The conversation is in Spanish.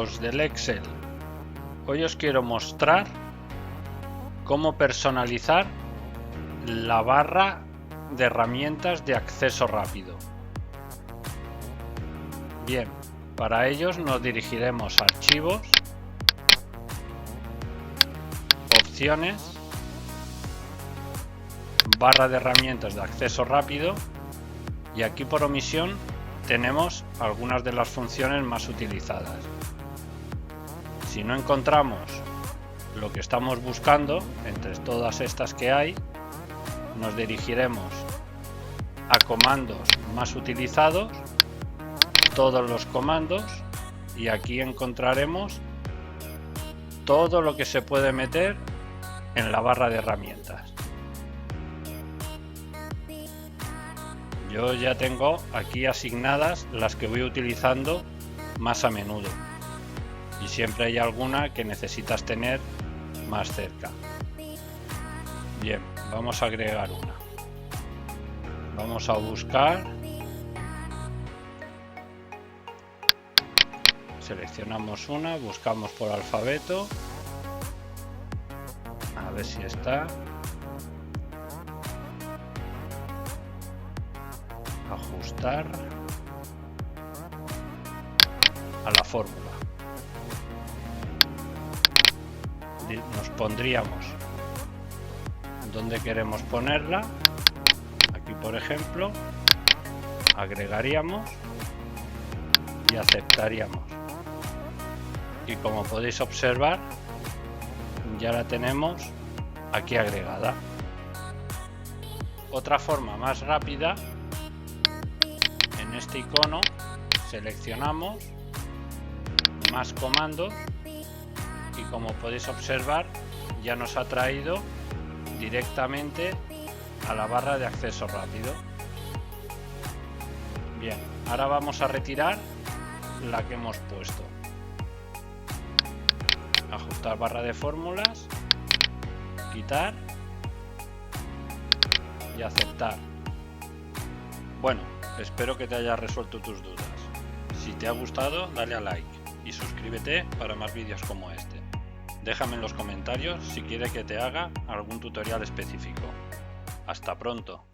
Amigos del Excel, hoy os quiero mostrar cómo personalizar la barra de herramientas de acceso rápido. Bien, para ellos nos dirigiremos a Archivos, Opciones, barra de herramientas de acceso rápido, y aquí por omisión tenemos algunas de las funciones más utilizadas. Si no encontramos lo que estamos buscando entre todas estas que hay, nos dirigiremos a comandos más utilizados, todos los comandos, y aquí encontraremos todo lo que se puede meter en la barra de herramientas. Yo ya tengo aquí asignadas las que voy utilizando más a menudo, y siempre hay alguna que necesitas tener más cerca. Bien, vamos a agregar una. Vamos a buscar, seleccionamos una, buscamos por alfabeto, a ver si está. Ajustar a la fórmula. Nos pondríamos donde queremos ponerla. Aquí, por ejemplo, agregaríamos y aceptaríamos. Y como podéis observar, ya la tenemos aquí agregada. Otra forma más rápida, en este icono seleccionamos más comandos y como podéis observar ya nos ha traído directamente a la barra de acceso rápido. Bien, ahora vamos a retirar la que hemos puesto. Ajustar barra de fórmulas, quitar y aceptar. Bueno, espero que te haya resuelto tus dudas. Si te ha gustado, dale a like y suscríbete para más vídeos como este. Déjame en los comentarios si quieres que te haga algún tutorial específico. Hasta pronto.